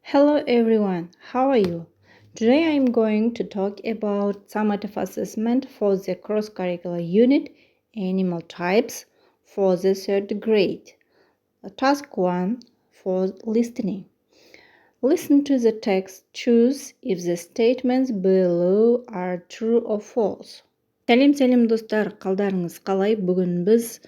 Hello everyone, how are you? Today I'm going to talk about summative assessment for the cross-curricular unit Animal Types for the third grade. Task 1 for listening. Listen to the text, choose if the statements below are true or false. Сәлем достар, қалдарыңыз қалай? Бүгін біз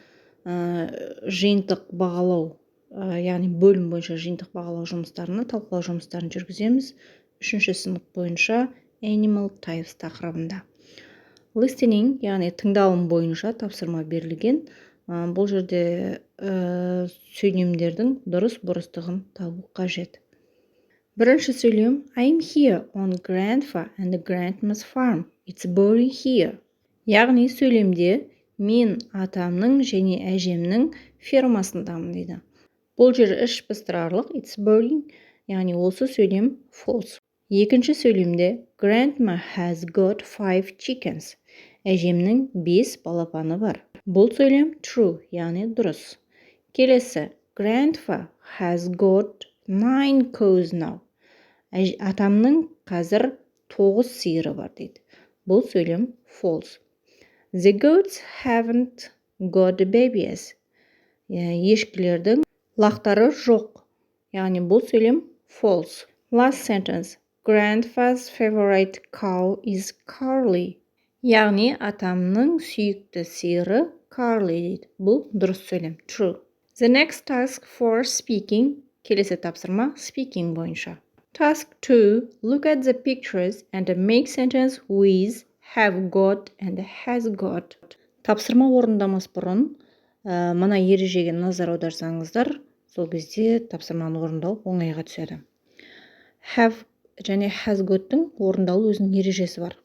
жиынтық бағалау яғни бөлім бойынша жиынтық бағалау жұмыстарына, талқылау жұмыстарын жүргіземіз. 3-ші сынып бойынша Animal Types тақырыбында. Listening, яғни тыңдалым бойынша тапсырма берілген. Бұл жерде сөйлемдердің дұрыс-бұрыстығын табу қажет. Бірінші сөйлем: I'm here on grandpa and grandma's farm. It's boring here. Яғни сөйлемде мен атамның және әжемнің фермасындамын дейді. Бұл жер іш пыстырарлық, it's boring, яғни осы сөйлем false. Екінші сөйлемде Grandma has got 5 chickens. Әжемнің 5 балапаны бар. Бұл сөйлем true, яғни дұрыс. Келесі Grandpa has got 9 cows now. Атамның қазір 9 сиыры бар дейді. Бұл сөйлем false. The goats haven't got babies. Ешкілердің лақтары жоқ. Яғни бұл сөйлем false. Last sentence. Grandpa's favorite cow is Carly. Яғни атамның сүйікті сиыры Carly дейді. Бұл дұрыс сөйлем. True. The next task for speaking. Келесі тапсырма speaking бойынша. Task 2. Look at the pictures and make sentence with have got and has got. Тапсырма орындамас бұрын мына ережеге назар аударсаңыздар, сол кезде тапсырманы орындау оңайға түседі. Have және has got-тың орындалу өзінің ережесі бар.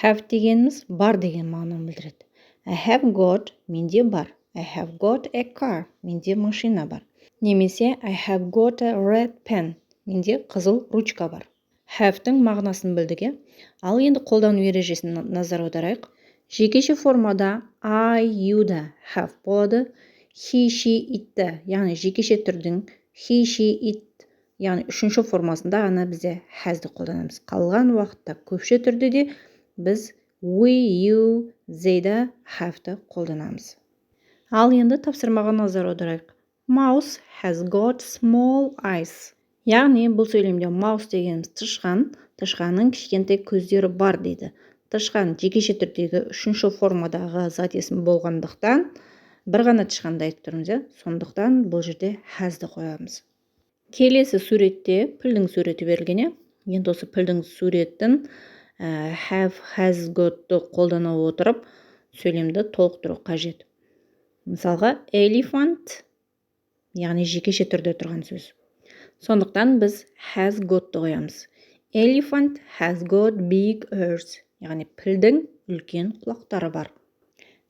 Have дегеніміз бар деген мағынаны білдіреді. I have got менде бар. I have got a car менде машина бар. Немесе I have got a red pen менде қызыл ручка бар. Have-тің мағынасын білдік. Ал енді қолдану ережесіне назар аударайық. Жекеше формада I, you-да have болады. He, she, it-да, яғни жекеше түрдің he, she, it, яғни үшінші формасында ғана бізде has-ды қолданамыз. Қалған уақытта көпше түрде де біз we, you, they-да have-ды қолданамыз. Ал енді тапсырмаға назар аударайық. Mouse has got small eyes. Яғни бұл сөйлемде mouse дегеніміз тышқан, тышқанның кішкентай көздері бар дейді. Тышқан жекеше түрдегі үшінші формадағы зат есім болғандықтан бір ғана тышқанды айтып тұрмыз. Сондықтан бұл жерде has-ды қоямыз. Келесі суретте пілдің суреті берілген. Енді осы пілдің суретін have, has got-ты қолдана отырып сөйлемді толықтыру қажет. Мысалға elephant, яғни жекеше түрде тұрған сөз. Сондықтан біз has got-ты қоямыз. Elephant has got big ears. Яғни пілдің үлкен құлақтары бар.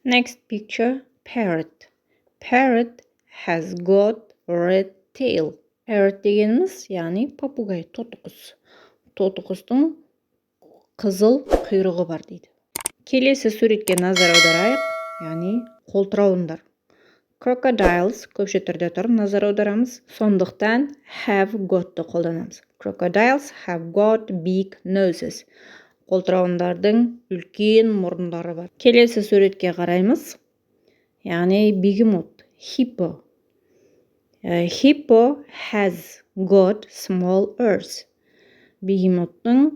Next picture, parrot. Parrot has got red tail. Parrot дегеніміз, яғни папугай, тотықұс. Тотықұстың қызыл құйрығы бар дейді. Келесі суретке назар аударайық, яғни қолтырауындар. Crocodiles көпше түрде тұр, назар аударамыз. Сондықтан have got-ты қолданамыз. Crocodiles have got big noses. Қолтырауындардың үлкен мұрындары бар. Келесі суретке қараймыз. Яғни behemoth, hippo. Hippo has got small ears. Behemoth'тың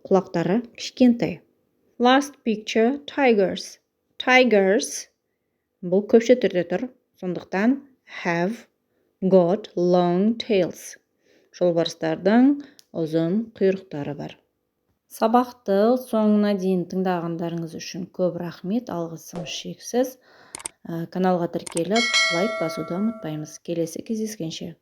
құлақтары кішкентай. Last picture, tigers. Tigers бұл көпше түрде тұр. Сондықтан have got long tails. Жолбарыстардың ұзын құйрықтары бар. Сабақты соңына дейін тыңдағандарыңыз үшін көп рахмет, алғысым шексіз. Каналға тіркеліп, лайк басуды ұмытпаймыз. Келесі кездескенше.